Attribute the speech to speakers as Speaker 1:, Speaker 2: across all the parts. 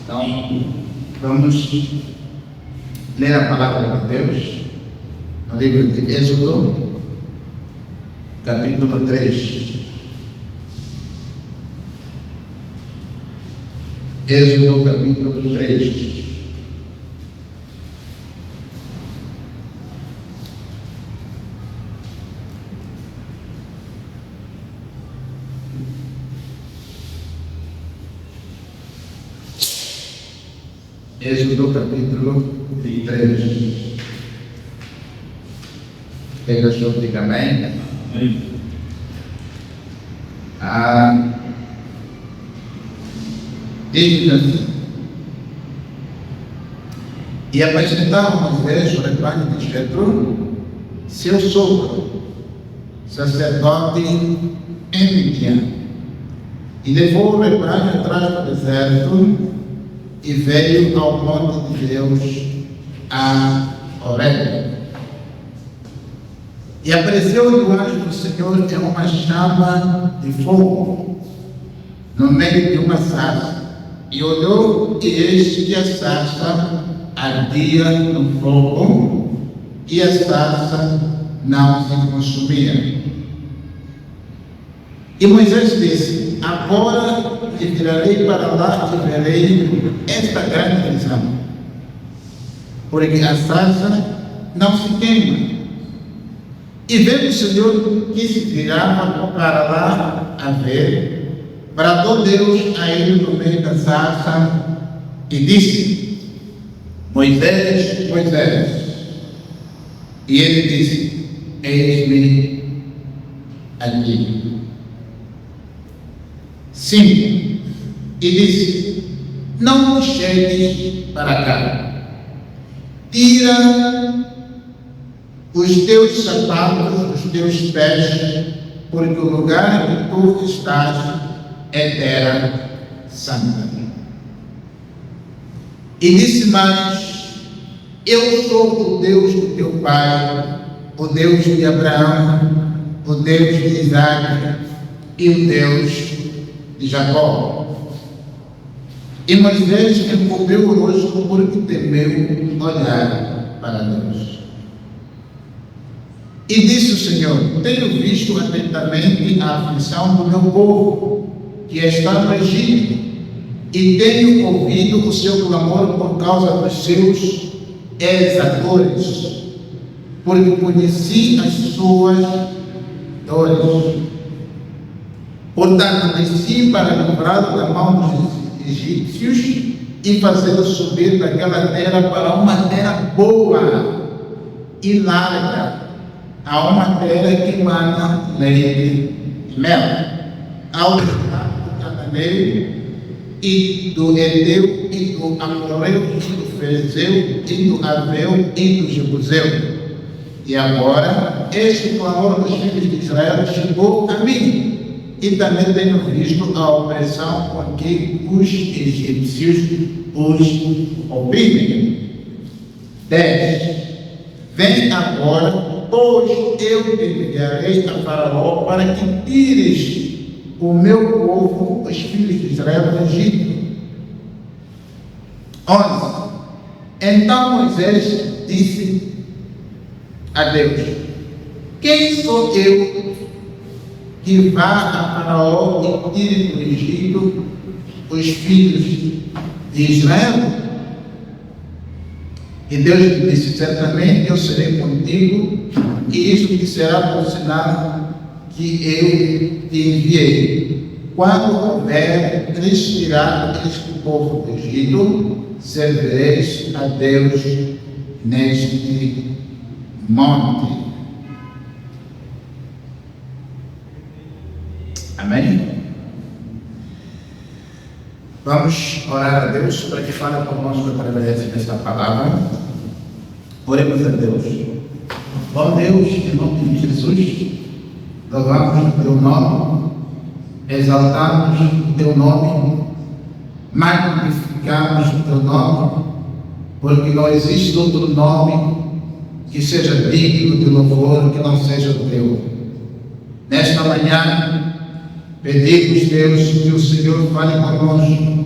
Speaker 1: Então, vamos ler a palavra de Deus no livro de Êxodo, capítulo 3. Êxodo, capítulo 3. Êxodo capítulo 3. Pega o senhor, diga amém. Diz assim: e apresentava Moisés o rebanho de Jetro, seu sogro, sacerdote em Midian, e levou o rebanho atrás do deserto e veio ao monte de Deus, a Horebe. E apareceu-lhe o anjo do Senhor em uma chama de fogo, no meio de uma sarça. E olhou, e eis que a sarça ardia no fogo, e a sarça não se consumia. E Moisés disse: agora virarei para lá e verei esta grande visão, porque a sarça não se queima. E vendo o Senhor que se virava para lá a ver, bradou Deus a ele no meio da sarça e disse: Moisés, Moisés. E ele disse: eis-me aqui. 5. E disse: não me chegues para cá, tira os teus sapatos dos teus pés, porque o lugar onde tu estás é terra santa. E disse mais: eu sou o Deus do teu pai, o Deus de Abraão, o Deus de Isaac e o Deus de Jacó. E Moisés encobriu o rosto porque temeu olhar para Deus. E disse o Senhor: tenho visto atentamente a aflição do meu povo, que está no Egito, e tenho ouvido o seu clamor por causa dos seus exatores, porque conheci as suas dores. Portanto, desci para livrá-lo da mão dos egípcios e fazê-lo subir daquela terra para uma terra boa e larga, a uma terra que mana leite e mel, ao estado do cananeiro e do Edeu e do Amorreu e do Ferezeu e do Aveu e do Jebuseu. E agora este clamor dos filhos de Israel chegou a mim, e também tenho visto a opressão com que os egípcios os oprimem. 10. Vem agora, pois eu te enviarei a Faraó para que tires o meu povo, os filhos de Israel, do Egito. 11. Então Moisés disse a Deus: quem sou eu que vá a Faraó e tire do Egito os filhos de Israel? E Deus lhe disse: certamente eu serei contigo, e isso te será por sinal que eu te enviei. Quando houver retirado este povo do Egito, servireis a Deus neste monte. Amém? Vamos orar a Deus para que fale conosco através desta palavra. Oremos a Deus. Bom Deus, em nome de Jesus, louvamos o teu nome, exaltamos o teu nome, magnificamos o teu nome, porque não existe outro nome que seja digno de louvor que não seja o teu. Nesta manhã, pedimos, Deus, que o Senhor fale conosco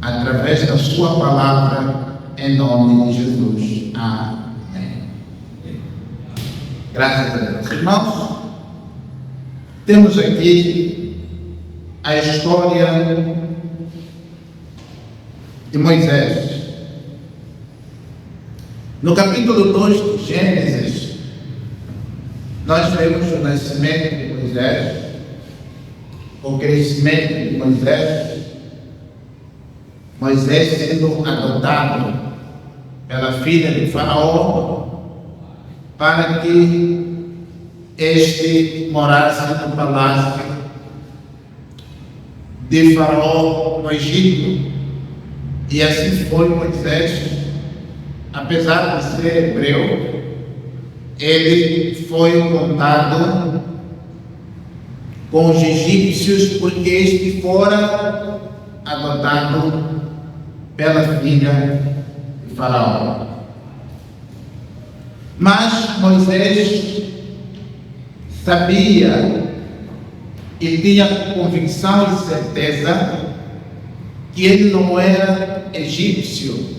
Speaker 1: através da sua palavra, em nome de Jesus. Amém. Graças a Deus. Irmãos, temos aqui a história de Moisés. No capítulo 2 de Gênesis, nós vemos o nascimento de Moisés, o crescimento de Moisés sendo adotado pela filha de Faraó, para que este morasse no palácio de Faraó no Egito. E assim foi Moisés, apesar de ser hebreu, ele foi contado com os egípcios, porque este fora adotado pela filha de Faraó. Mas Moisés sabia e tinha convicção e certeza que ele não era egípcio,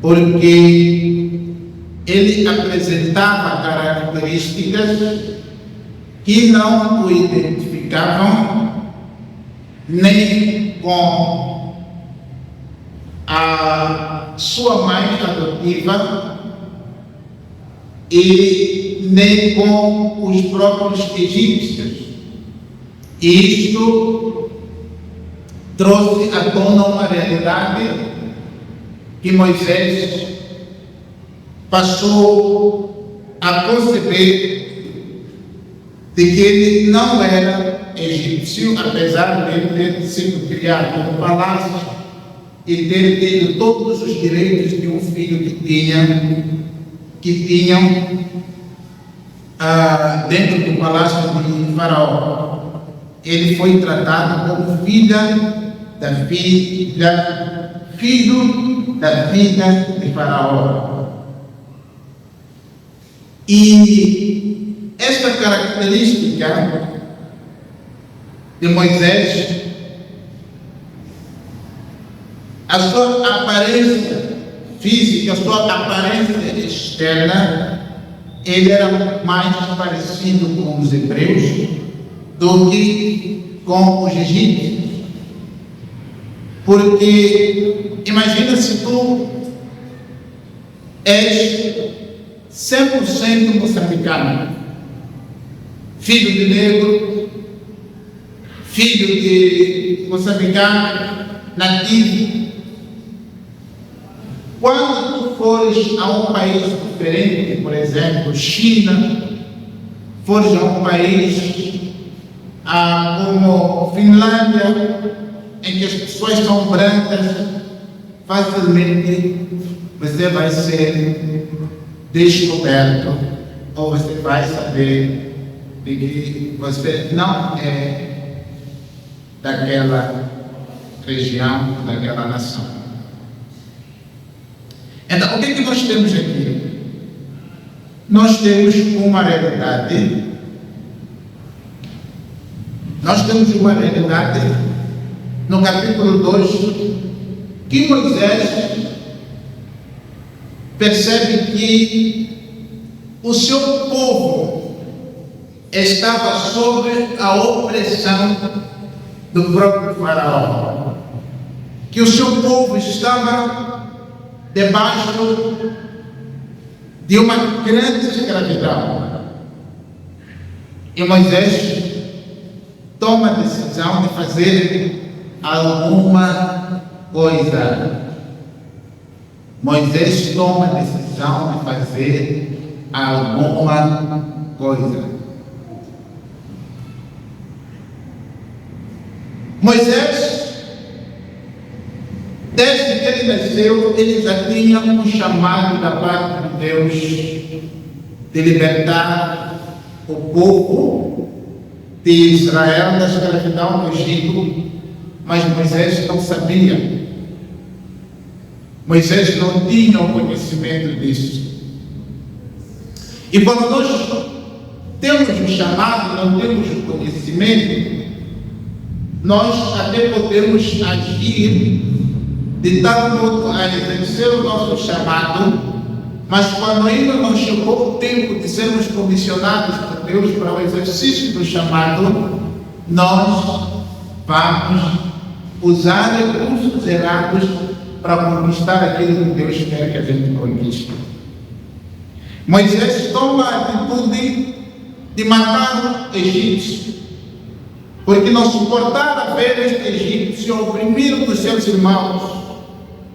Speaker 1: porque ele apresentava características que não o identificavam nem com a sua mãe adotiva e nem com os próprios egípcios. E isto trouxe à tona uma realidade que Moisés passou a conceber de que ele não era egípcio, apesar de ele ter sido criado no palácio e ter tido todos os direitos de um filho que tinham dentro do palácio de Faraó. Ele foi tratado como filho da filha de Faraó. E esta característica de Moisés, a sua aparência física, a sua aparência externa, ele era mais parecido com os hebreus do que com os egípcios. Porque imagina se tu és 100% moçambicano, filho de negro, filho de moçambicano, nativo. Quando tu fores a um país diferente, por exemplo, China, fores a um país como Finlândia, em que as pessoas são brancas, facilmente você vai ser descoberto, ou você vai saber de que você não é daquela região, daquela nação. Então, o que é que nós temos aqui? Nós temos uma realidade. Nós temos uma realidade no capítulo 2, que Moisés percebe que o seu povo estava sob a opressão do próprio Faraó, que o seu povo estava debaixo de uma grande escravidão. E Moisés toma a decisão de fazer alguma coisa. Moisés toma a decisão de fazer alguma coisa. Moisés, desde que ele nasceu, ele já tinha um chamado da parte de Deus de libertar o povo de Israel da escravidão no Egito, mas Moisés não sabia. Moisés não tinha o conhecimento disso. E quando nós temos o chamado, não temos o conhecimento, nós até podemos agir de tal modo a exercer o nosso chamado, mas quando ainda não chegou o tempo de sermos comissionados por Deus para o exercício do chamado, nós vamos usar recursos errados para conquistar aquilo que Deus quer que a gente conquiste. Moisés toma a atitude de matar o egípcio, porque não suportava ver este egípcio oprimir os seus irmãos,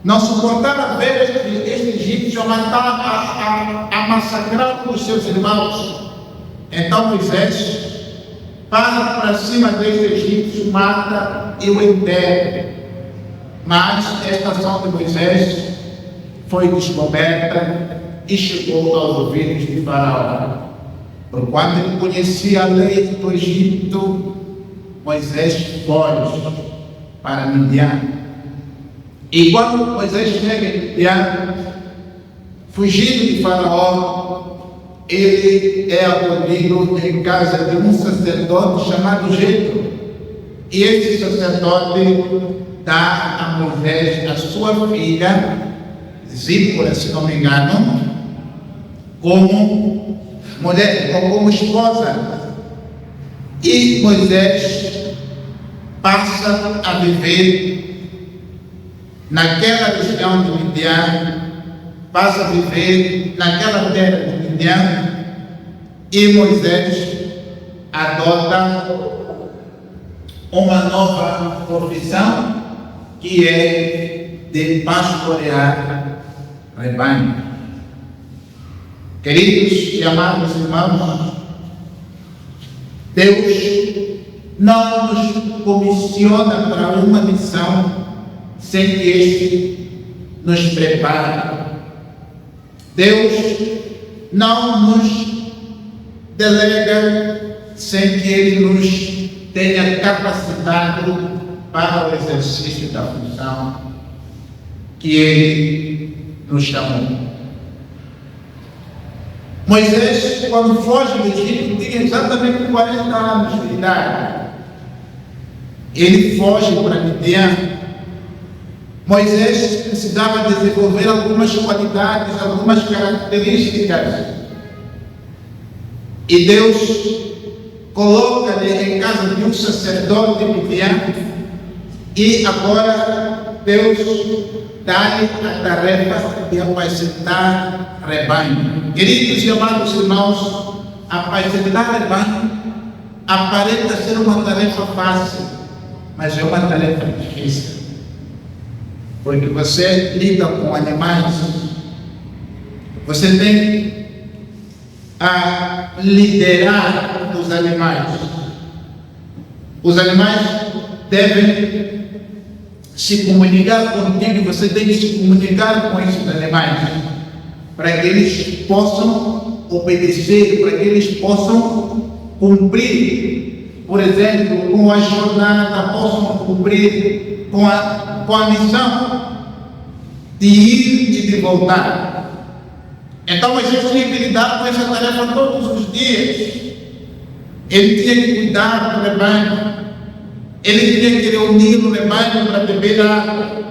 Speaker 1: não suportava ver este egípcio a massacrar os seus irmãos. Então Moisés passa para cima deste egípcio, mata e o enterra. Mas esta ação de Moisés foi descoberta e chegou aos ouvidos de Faraó. Porquanto ele conhecia a lei do Egito, Moisés foge para Midian. E quando Moisés chega em Midian, fugindo de Faraó, ele é acolhido em casa de um sacerdote chamado Jetro. E esse sacerdote dá a Moisés a sua filha, Zípora, se não me engano, como mulher, como esposa. E Moisés passa a viver naquela região de Midian, passa a viver naquela terra de Midian, e Moisés adota uma nova profissão, que é de pastorear rebanho. Queridos e amados irmãos, Deus não nos comissiona para uma missão sem que este nos prepare. Deus não nos delega sem que Ele nos tenha capacitado para o exercício da função que Ele nos chamou. Moisés, quando foge do Egito, tinha exatamente 40 anos de idade. Ele foge para Midian. Moisés precisava desenvolver algumas qualidades, algumas características. E Deus coloca-lhe em casa de um sacerdote de Midian. E agora Deus dá-lhe a tarefa de apacentar rebanho. Queridos e amados irmãos, apacentar rebanho aparenta ser uma tarefa fácil, mas é uma tarefa difícil. Porque você lida com animais, você tem a liderar os animais. Os animais devem se comunicar contigo, você tem que se comunicar com esses animais, para que eles possam obedecer, para que eles possam cumprir, por exemplo, com a jornada, possam cumprir com a missão de ir e de voltar. Então Moisés tinha que lidar com essa tarefa todos os dias. Ele tinha que cuidar do rebanho, ele tinha que reunir o rebanho para beber água,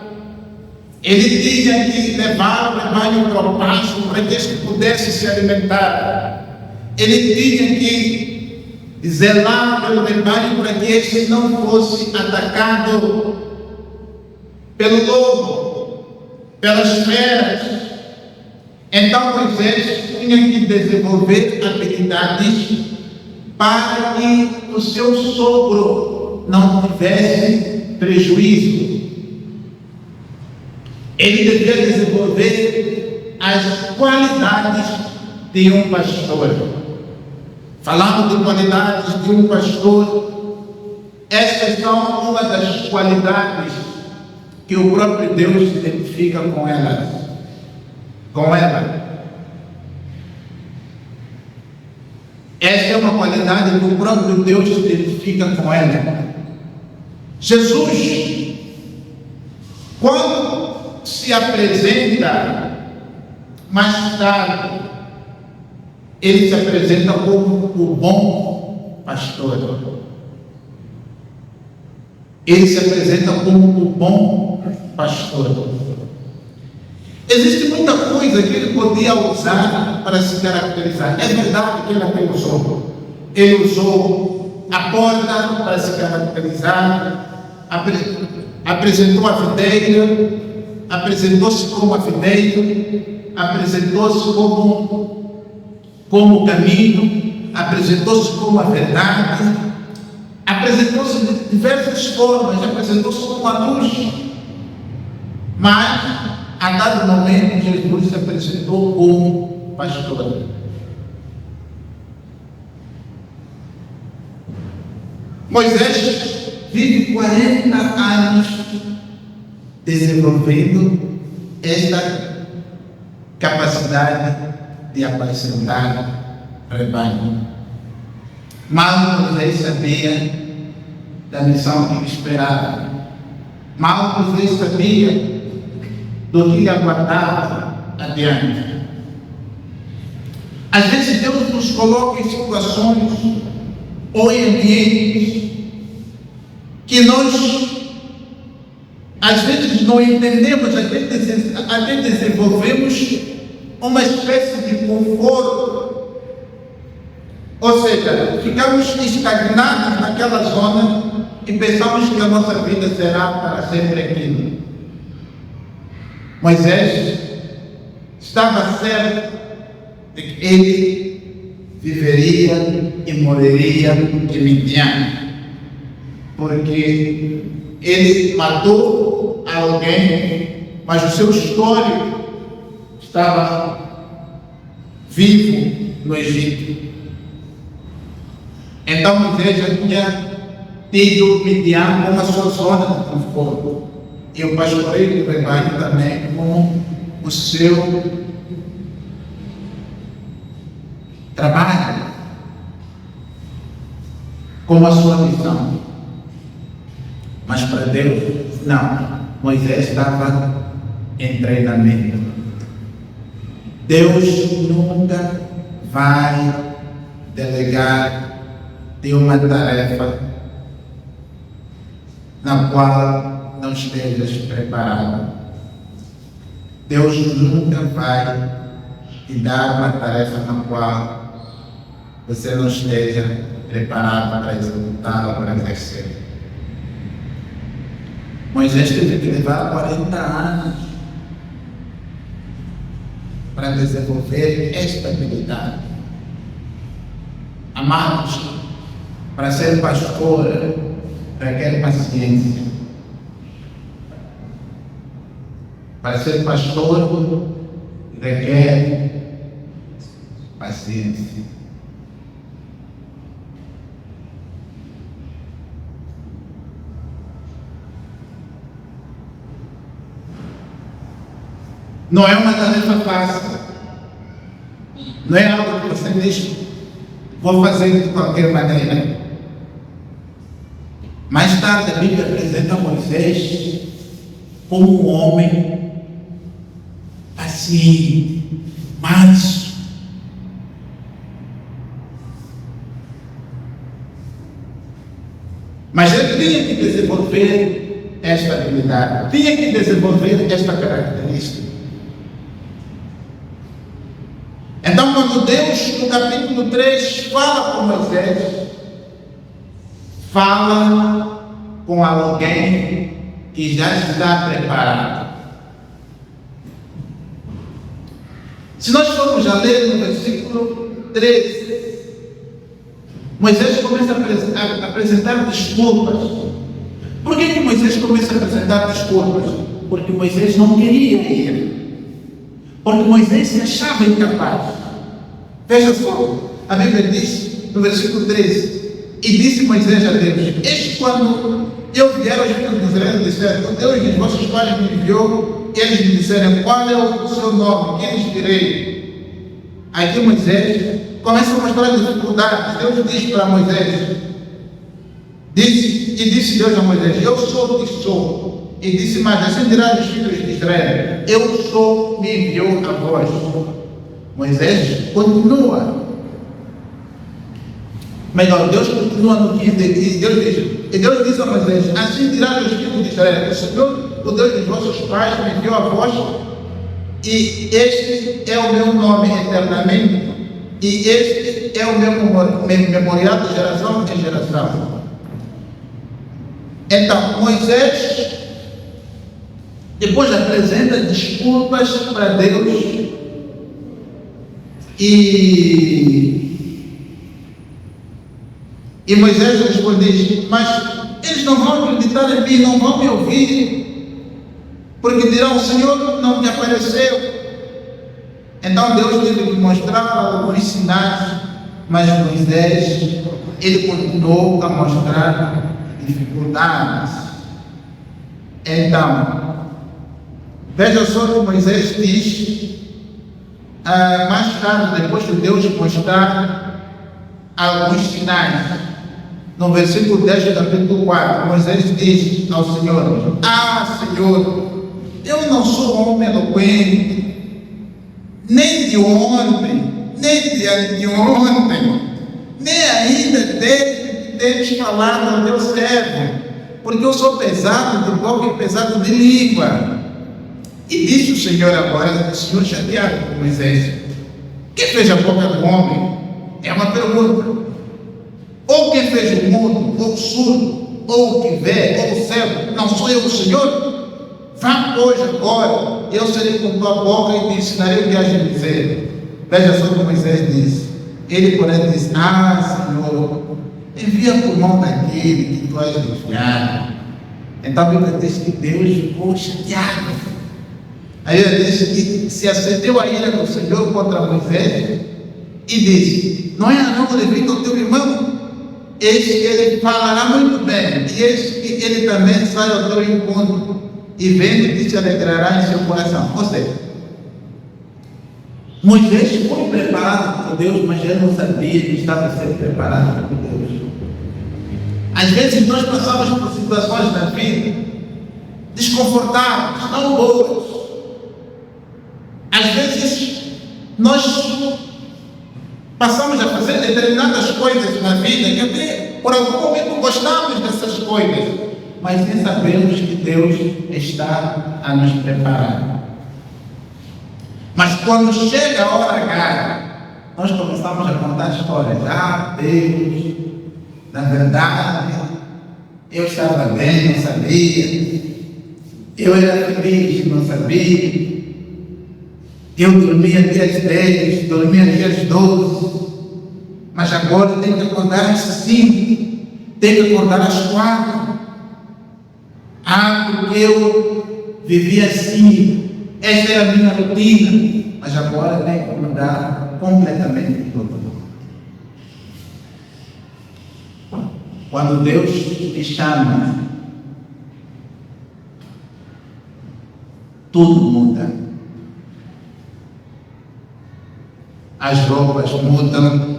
Speaker 1: ele tinha que levar o rebanho para o pasto para que eles pudessem se alimentar, ele tinha que zelar pelo rebanho para que este não fosse atacado pelo lobo, pelas feras. Então Moisés tinha que desenvolver habilidades para que o seu sogro não tivesse prejuízo. Ele devia desenvolver as qualidades de um pastor. Falando de qualidades de um pastor, estas são uma das qualidades que o próprio Deus se identifica com elas. Esta é uma qualidade que o próprio Deus se identifica com ela. Jesus, quando se apresenta mais tarde, ele se apresenta como o bom pastor. Ele se apresenta como o bom pastor. Existe muita coisa que ele podia usar para se caracterizar. É verdade que ele até usou. Ele usou a porta para se caracterizar, apresentou a videira, apresentou-se como a videira, apresentou-se como o caminho, apresentou-se como a verdade, apresentou-se de diversas formas, apresentou-se como a luz. Mas, a dado momento, Jesus se apresentou como pastor. Moisés vive 40 anos desenvolvendo esta capacidade de apacentar rebanho. Mal Moisés sabia da missão que lhe esperava. Mal Moisés sabia do que lhe aguardava adiante. Às vezes Deus nos coloca em situações ou em ambientes que nós às vezes não entendemos, às vezes desenvolvemos uma espécie de conforto, ou seja, ficamos estagnados naquela zona e pensamos que a nossa vida será para sempre aquilo. Moisés estava certo de que ele viveria e morreria em Midian, porque ele matou alguém, mas o seu histórico estava vivo no Egito. Então Moisés já tinha tido Midian como a sua zona de conforto, e o pastoreio do rebanho também como o seu trabalho, como a sua missão. Mas para Deus, não. Moisés estava em treinamento. Deus nunca vai delegar de uma tarefa na qual não estejas preparado. Deus nunca vai te dar uma tarefa na qual você não esteja preparado para executá-la, para exercer. Moisés teve que levar 40 anos para desenvolver esta habilidade. Amados, para ser pastor requer paciência. Para ser pastor requer paciência. Não é uma tarefa fácil. Não é algo que você diz, vou fazer de qualquer maneira. Mais tarde a Bíblia apresenta Moisés como um homem paciente, manso. Mas ele tinha que desenvolver esta habilidade, tinha que desenvolver esta característica. Então, quando Deus, no capítulo 3, fala com Moisés, fala com alguém que já está preparado. Se nós formos a ler no versículo 13, Moisés começa a apresentar desculpas. Por que Moisés começa a apresentar desculpas? Porque Moisés não queria ir. Porque Moisés se achava incapaz. Veja só, a Bíblia diz no versículo 13: e disse Moisés a Deus: eis quando eu vier aos filhos de Israel e disser, o Deus de vossos pais me enviou, eles me disserem, qual é o seu nome? Que lhes direi? Aqui Moisés começa a mostrar a dificuldade. Deus diz para Moisés, disse Deus a Moisés: eu sou o que sou. E disse mais: assim dirá aos filhos de Israel: eu sou, me enviou a vós. Moisés continua. Melhor, Deus continua no 15, e Deus diz a Moisés: assim dirá aos filhos de Israel: o Senhor, o Deus dos vossos pais, me enviou a vós, e este é o meu nome eternamente, e este é o meu memorial de geração em geração. Então, Moisés depois apresenta desculpas para Deus e Moisés responde: mas eles não vão acreditar em mim, não vão me ouvir, porque dirão: o Senhor não me apareceu. Então Deus teve que mostrar alguns sinais, mas Moisés, ele continuou a mostrar dificuldades. Então, veja só o que Moisés diz mais tarde, depois de Deus mostrar alguns sinais. No versículo 10 do capítulo 4, Moisés diz ao Senhor: Senhor, eu não sou homem eloquente, nem de ontem, nem de anteontem, nem ainda desde que tens falado ao teu servo, porque eu sou pesado de boca e pesado de língua. E disse o Senhor agora, o Senhor chateado com Moisés: quem fez a boca do homem? É uma pergunta. Ou quem fez o mundo, ou o surdo, ou o que vê, ou o cego? Não sou eu o Senhor? Vá, pois, agora, eu serei com tua boca e te ensinarei o que has de dizer. Veja só o que Moisés disse. Ele, porém, disse: Senhor, envia por mão daquele que tu has de enviar. Então a Bíblia diz que Deus ficou chateado. Aí ele disse que se acendeu a ira do Senhor contra Moisés e disse: não é Arão o levita o teu irmão? Eis que ele falará muito bem, e eis que ele também sai ao teu encontro, e vendo que te alegrará em seu coração. Ou seja, Moisés foi preparado por Deus, mas ele não sabia que estava sendo preparado por Deus. Às vezes nós passamos por situações na vida desconfortáveis, não boas. Às vezes nós passamos a fazer determinadas coisas na vida que até por algum momento gostamos dessas coisas, mas nem sabemos que Deus está a nos preparar. Mas quando chega a hora H, nós começamos a contar histórias. Deus, na verdade, eu estava bem, não sabia. Eu era feliz, não sabia. Eu dormia até às 10, dormia até às 12, mas agora tenho que acordar às 5, tenho que acordar às 4. Porque eu vivia assim, esta era a minha rotina, mas agora tenho que mudar completamente tudo. Quando Deus te chama, tudo muda. As roupas mudam,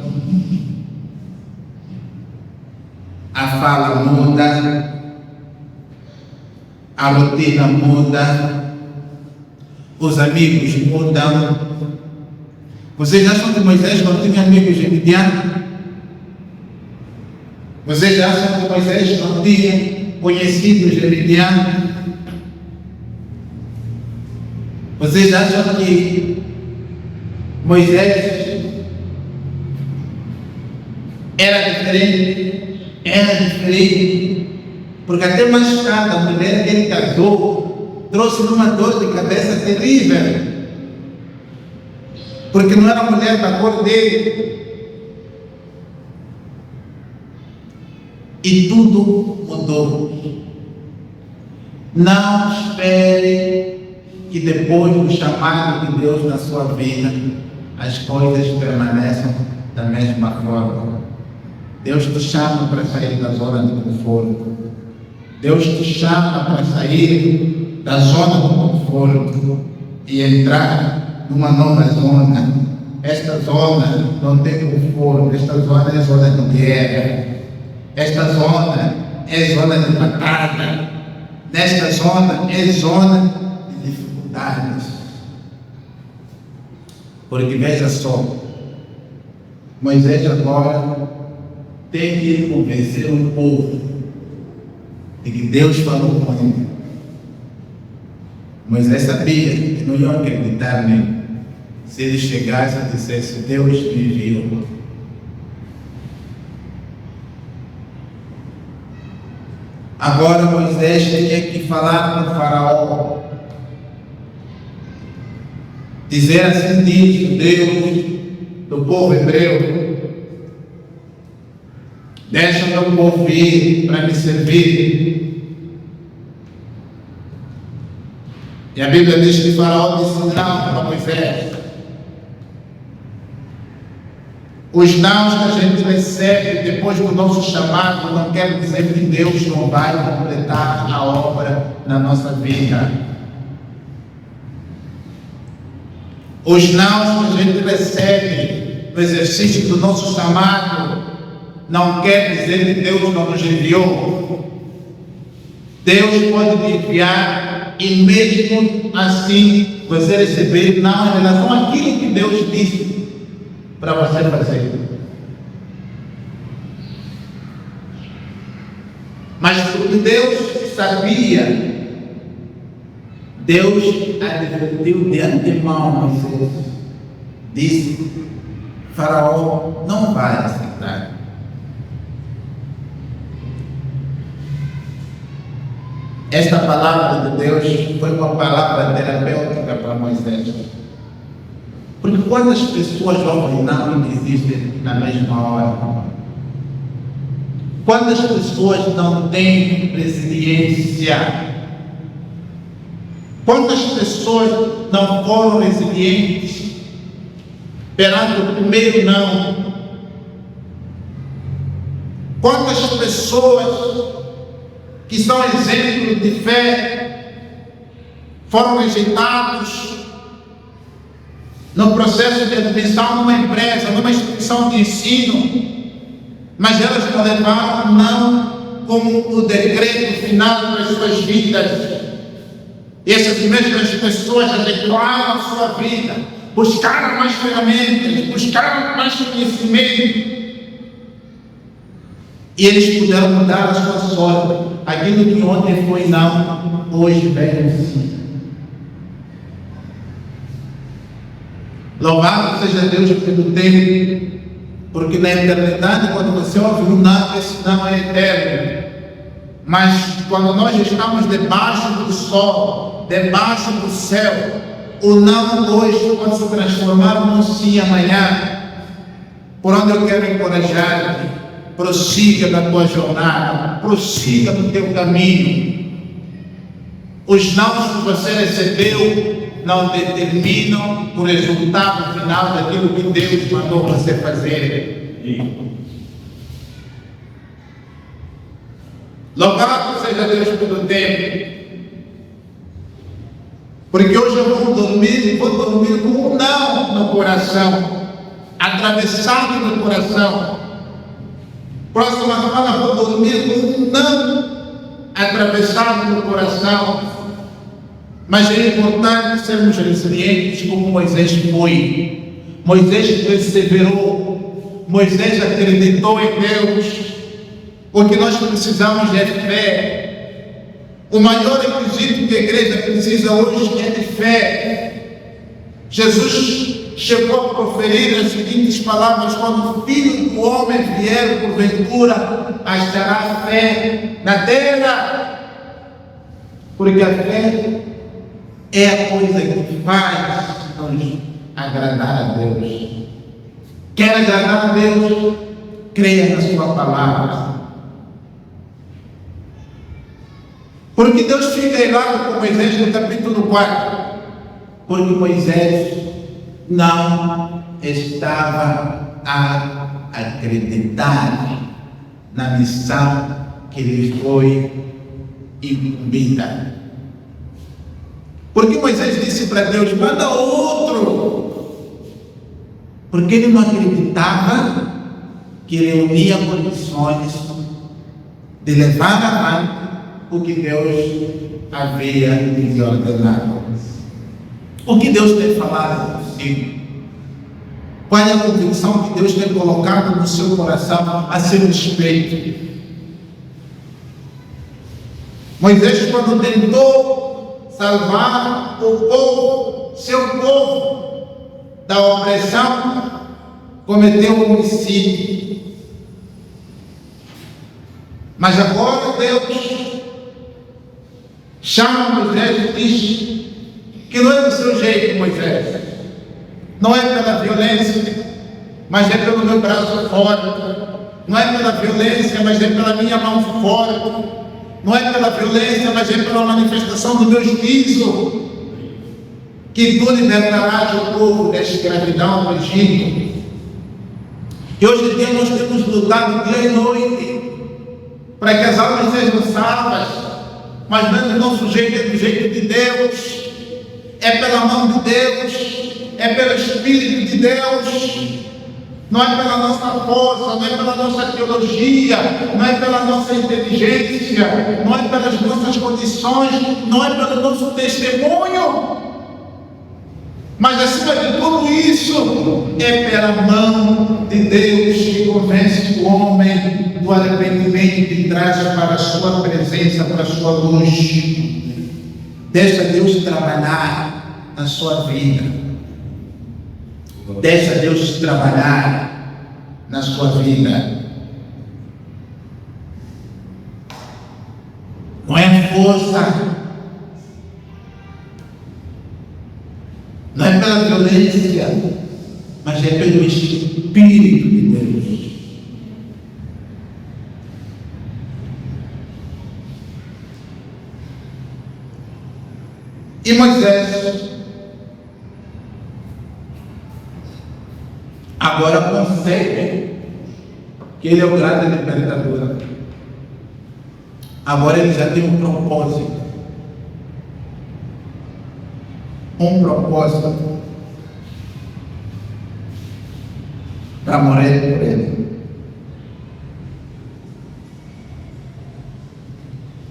Speaker 1: a fala muda, a rotina muda, os amigos mudam. Vocês acham que Moisés não tinha amigos em Midian? Vocês acham que Moisés não tinha conhecidos em Midian? Vocês acham que Moisés era diferente, porque até mais tarde a mulher que ele casou trouxe uma dor de cabeça terrível, porque não era a mulher da cor dele, e tudo mudou. Não espere que depois do chamado de Deus na sua vida as coisas permaneçam da mesma forma. Deus te chama para sair da zona de conforto. Deus te chama para sair da zona do conforto e entrar numa nova zona. Esta zona não tem conforto, esta zona é zona de guerra. Esta zona é zona de batalha. Nesta zona é zona de dificuldades. Porque veja só, Moisés agora tem que convencer o povo de que Deus falou com ele. Moisés sabia que não iam acreditar nele se ele chegasse e dissesse: Deus me enviou. Agora Moisés tinha que falar com o faraó, dizer assim: diz o Deus do povo hebreu, deixa meu povo ir para me servir. E a Bíblia diz que o faraó disse não para Moisés. Os nãos que a gente recebe depois do nosso chamado não quer dizer que Deus não vai completar a obra na nossa vida. Os nãos que a gente recebe no exercício do nosso chamado não quer dizer que Deus não nos enviou. Deus pode te enviar e mesmo assim você receber não em relação àquilo que Deus disse para você fazer. Mas porque Deus sabia, Deus advertiu de antemão Moisés, disse: Faraó não vai aceitar. Esta palavra de Deus foi uma palavra terapêutica para Moisés. Porque quantas pessoas ouvem não e desistem na mesma hora? Quantas pessoas não têm resiliência? Quantas pessoas não foram resilientes perante o primeiro não? Quantas pessoas que são exemplos de fé foram rejeitados no processo de admissão numa empresa, numa instituição de ensino, mas elas não levaram não como o decreto final das suas vidas. E essas mesmas pessoas adequaram a sua vida, buscaram mais ferramentas, buscaram mais conhecimento, e eles puderam mudar a sua sorte. Aquilo que ontem foi não, hoje vem sim. Louvado seja Deus pelo tempo, porque na eternidade, quando você ouve um não, esse não é eterno. Mas quando nós estamos debaixo do sol, debaixo do céu, o não hoje pode se transformar num sim amanhã. Por onde eu quero encorajar-te: prossiga na tua jornada, prossiga no teu caminho. Os nãos que você recebeu não determinam o resultado final daquilo que Deus mandou você fazer. Louvado seja Deus pelo tempo, porque hoje eu vou dormir com um não no coração, atravessado no coração. Próxima semana vou dormir com um não atravessado no coração. Mas é importante sermos resilientes como Moisés foi. Moisés perseverou. Moisés acreditou em Deus. O que nós precisamos é fé. O maior requisito que a igreja precisa hoje é de fé. Jesus chegou a proferir as seguintes palavras: quando o Filho do Homem vier, porventura achará fé na terra. Porque a fé é a coisa que faz nos agradar a Deus. Quer agradar a Deus? Creia na sua palavra. Porque Deus fica irado com Moisés no capítulo 4? Porque Moisés não estava a acreditar na missão que lhe foi incumbida. Porque Moisés disse para Deus: manda outro. Porque ele não acreditava que ele unia condições de levar avante o que Deus havia lhe ordenado. O que Deus tem falado consigo? Qual é a convicção que Deus tem colocado no seu coração a seu respeito? Moisés, quando tentou salvar o povo, seu povo, da opressão, cometeu um homicídio. Mas agora Deus chama Moisés e diz que não é do seu jeito, Moisés. Não é pela violência, mas é pelo meu braço forte. Não é pela violência, mas é pela minha mão forte. Não é pela violência, mas é pela manifestação do meu juízo, que tu libertarás o povo da escravidão do Egito. E hoje em dia nós temos lutado dia e noite para que as almas sejam salvas, mas não do nosso jeito, é do jeito de Deus, é pela mão de Deus, é pelo Espírito de Deus. Não é pela nossa força, não é pela nossa teologia, não é pela nossa inteligência, não é pelas nossas condições, não é pelo nosso testemunho, mas acima de tudo isso, é pela mão de Deus que convence o homem do arrependimento e traz para a sua presença, para a sua luz. Deixa Deus trabalhar na sua vida. Deixa Deus trabalhar na sua vida. Não é força, não é pela violência, mas é pelo Espírito de Deus. E Moisés agora consegue que ele é o grande libertador. Agora ele já tem um propósito. Para morrer por ele.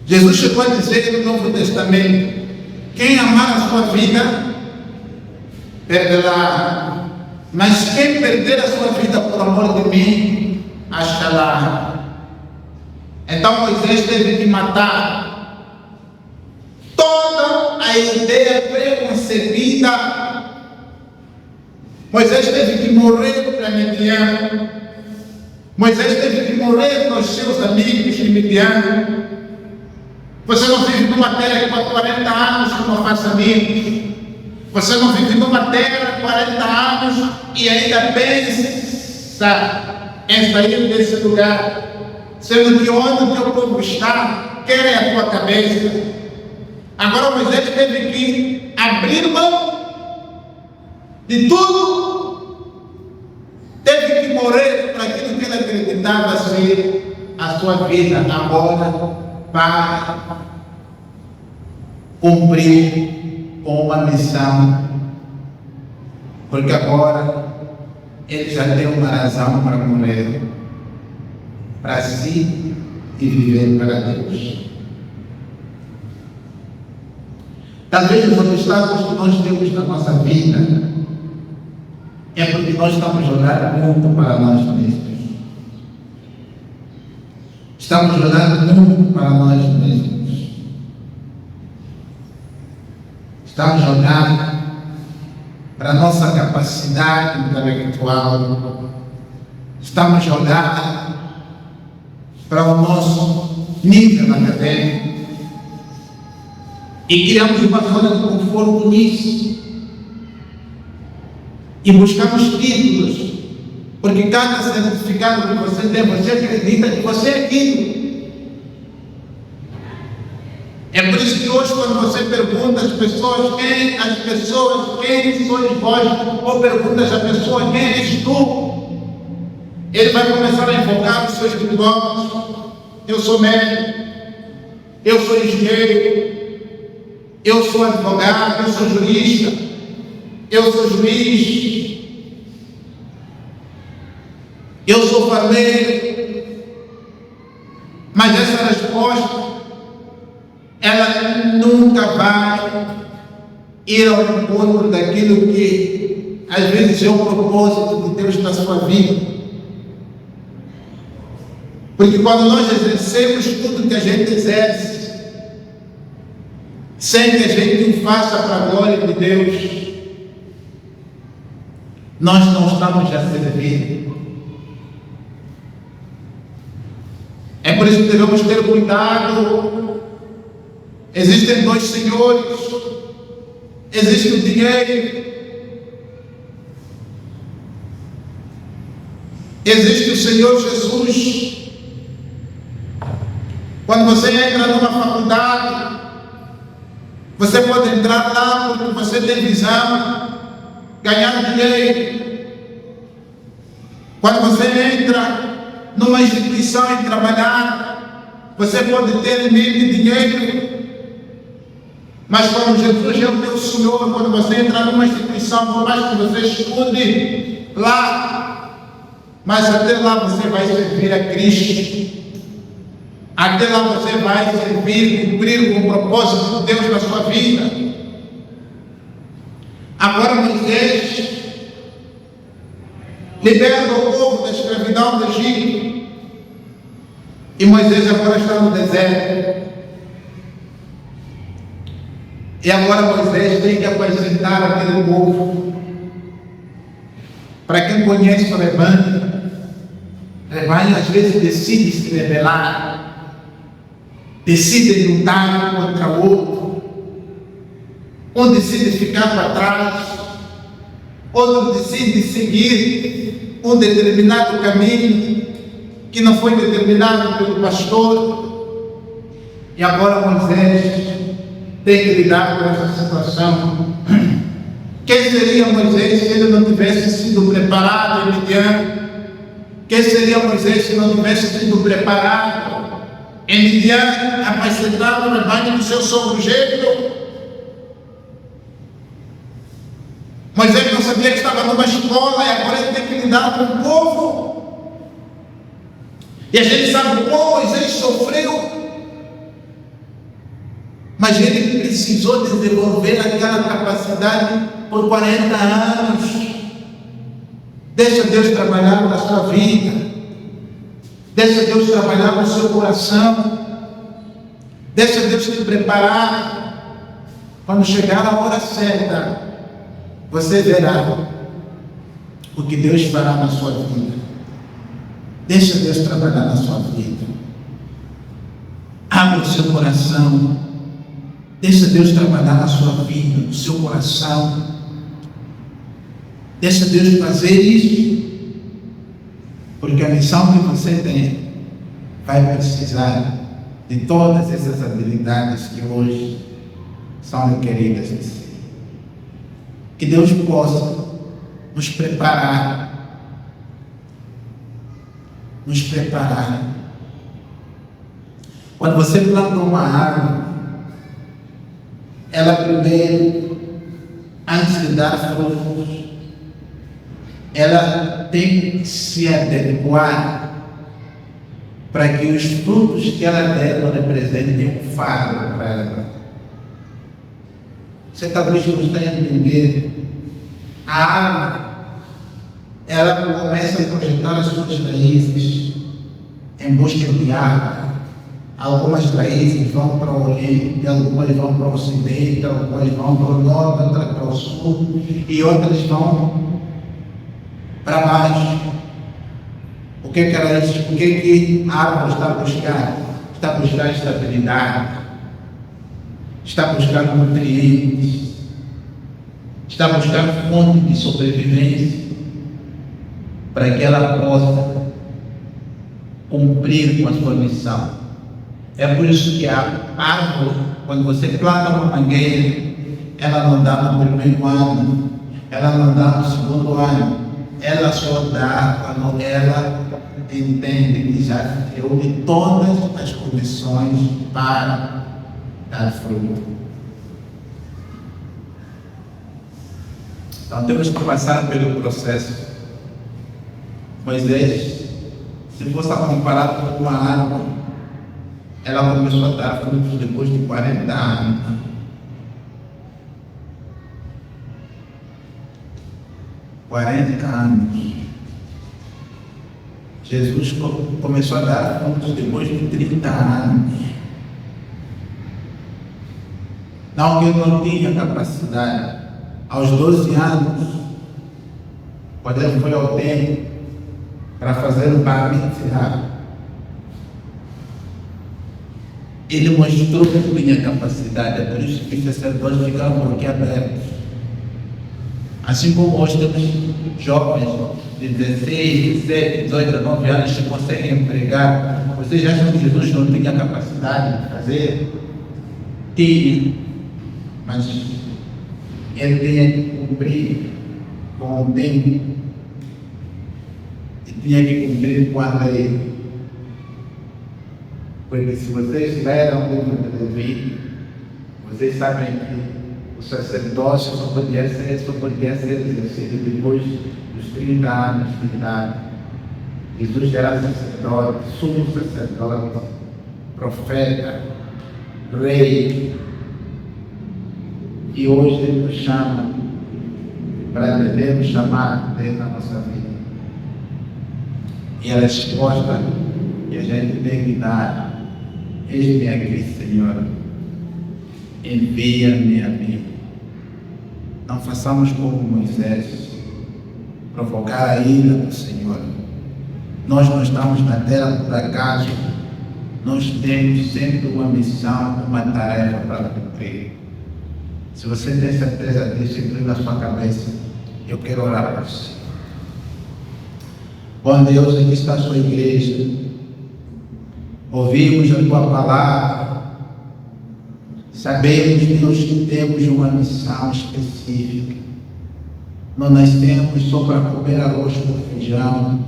Speaker 1: Jesus chegou a dizer no Novo Testamento: quem amar a sua vida, perderá. Mas quem perder a sua vida por amor de mim, achará. Então Moisés teve que matar toda a ideia preconcebida. Moisés teve que morrer para Midian. Moisés teve que morrer para os seus amigos de Midian. Você não vive numa terra com 40 anos que não faça amigos. Você não vive numa terra 40 anos e ainda pensa em sair desse lugar, sendo que onde o teu povo está, quer é a tua cabeça. Agora Moisés teve que abrir mão de tudo, teve que morrer para aquilo que ele acreditava ser a sua vida agora, para cumprir com uma missão, porque agora ele já tem uma razão para morrer, para si e viver para Deus. Talvez os obstáculos que nós temos na nossa vida é porque nós estamos olhando muito para nós mesmos. Estamos olhando muito para nós mesmos. Estamos olhando para a nossa capacidade intelectual. Estamos olhando para o nosso nível acadêmico. E criamos uma zona de conforto nisso. E buscamos títulos. Porque cada certificado que você tem, você acredita que você é aquilo. É por isso que hoje, quando você pergunta às pessoas quem sois vós, ou perguntas à pessoa quem és tu, ele vai começar a invocar os seus diplomas. Eu sou médico, eu sou engenheiro, eu sou advogado, eu sou jurista, eu sou juiz, eu sou farmeiro. Mas essa resposta, ela nunca vai ir ao encontro daquilo que às vezes é um propósito de Deus na sua vida. Porque quando nós exercemos tudo que a gente exerce, sem que a gente o faça para a glória de Deus, nós não estamos a servir. É por isso que devemos ter cuidado. Existem dois senhores, existe o dinheiro, existe o Senhor Jesus. Quando você entra numa faculdade, você pode entrar lá porque você tem visão, ganhar dinheiro. Quando você entra numa instituição e trabalhar, você pode ter de dinheiro. Mas quando Jesus é o teu Senhor, quando você entra numa instituição, por mais que você estude lá, mas até lá você vai servir a Cristo. Até lá você vai servir, cumprir com o propósito de Deus na sua vida. Agora Moisés liberta o povo da escravidão do Egito. E Moisés agora está no deserto. E agora Moisés tem que apresentar aquele povo. Para quem conhece o rebanho às vezes decide se rebelar, decide lutar contra o outro, um decide ficar para trás, outro decide seguir um determinado caminho que não foi determinado pelo pastor. E agora Moisés tem que lidar com essa situação. Quem seria Moisés se ele não tivesse sido preparado em Midian? Quem seria Moisés se não tivesse sido preparado em Midian, apacentar o rebanho do seu sogro-gêmeo? Moisés não sabia que estava numa escola e agora ele tem que lidar com o povo. E a gente sabe como Moisés sofreu. Mas ele precisou desenvolver aquela capacidade por 40 anos. Deixa Deus trabalhar na sua vida. Deixa Deus trabalhar no seu coração. Deixa Deus te preparar. Quando chegar a hora certa, você verá o que Deus fará na sua vida. Deixa Deus trabalhar na sua vida. Abra o seu coração. Deixa Deus trabalhar na sua vida, no seu coração. Deixa Deus fazer isso. Porque a missão que você tem vai precisar de todas essas habilidades que hoje são requeridas de si. Que Deus possa nos preparar. Nos preparar. Quando você planta uma árvore, ela primeiro, antes de dar frutos, ela tem que se adequar para que os frutos que ela der não representem um fardo para ela. Você talvez não esteja entendendo. A árvore, ela começa a projetar as suas raízes em busca de água. Algumas raízes vão para o Oriente, algumas vão para o Ocidente, algumas vão para o Norte, outras para o Sul, e outras vão para baixo. O que que a árvore está buscando? Está buscando estabilidade, está buscando nutrientes, está buscando fonte de sobrevivência, para que ela possa cumprir com a sua missão. É por isso que a árvore, quando você planta uma mangueira, ela não dá no primeiro ano, ela não dá no segundo ano, ela só dá quando ela entende que já reúne todas as condições para dar fruto. Então temos que passar pelo processo. Moisés, se fosse comparado com uma árvore, ela começou a dar frutos depois de 40 anos. 40 anos. Jesus começou a dar frutos depois de 30 anos. Não que eu não tinha capacidade. Aos 12 anos, quando ele foi ao templo para fazer o bar mitzvah, ele mostrou que tinha capacidade. É por isso que os sacerdotes ficavam boquiabertos. Assim como hoje temos jovens de 16, 17, 18, 19 anos que conseguem empregar. Vocês acham que Jesus não tinha capacidade de fazer? Tinha, mas ele tinha que cumprir com o tempo e tinha que cumprir com a lei. Porque se vocês leram o livro de Levítico, vocês sabem que o sacerdócio só podia ser exercido depois dos 30 anos de idade. Jesus era sacerdote, sumo sacerdote, profeta, rei. E hoje Ele nos chama para podermos chamar Deus na nossa vida. E a resposta que a gente tem que dar: eis-me aqui, Senhor, envia-me a mim. Não façamos como Moisés, provocar a ira do Senhor. Nós não estamos na terra por acaso. Nós temos sempre uma missão, uma tarefa para cumprir. Se você tem certeza disso, inclui na sua cabeça. Eu quero orar para você. Bom Deus, aqui está a sua igreja. Ouvimos a tua palavra. Sabemos, Deus, que temos uma missão específica. Não nascemos só para comer arroz com feijão,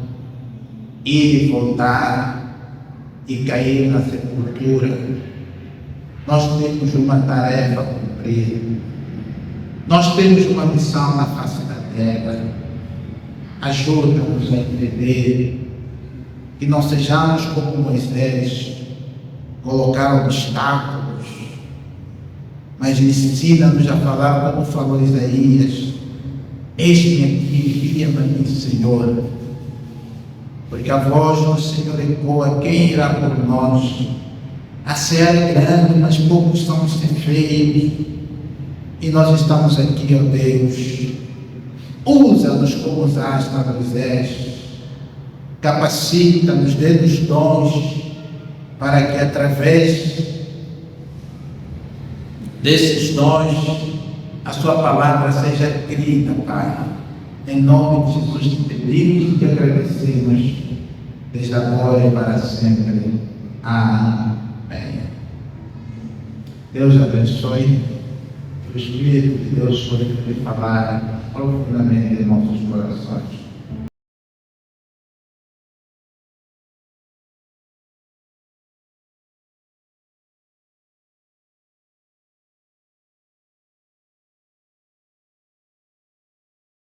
Speaker 1: ir e voltar e cair na sepultura. Nós temos uma tarefa a cumprir. Nós temos uma missão na face da terra. Ajuda-nos a entender que não sejamos como Moisés, colocar obstáculos, mas ensina-nos a falar como falou Isaías: eis-me aqui, envia-me a mim, Senhor. Porque a voz do Senhor ecoa: quem irá por nós? A seara é grande, mas poucos são os ceifeiros. E nós estamos aqui, ó Deus. Usa-nos como usaste a Moisés. Capacita-nos, dê-nos dons, para que através desses dons a sua palavra seja crida, Pai. Em nome de Jesus te pedimos e te agradecemos, desde agora e para sempre. Amém. Deus abençoe. O Espírito de Deus pode falar profundamente em nossos corações.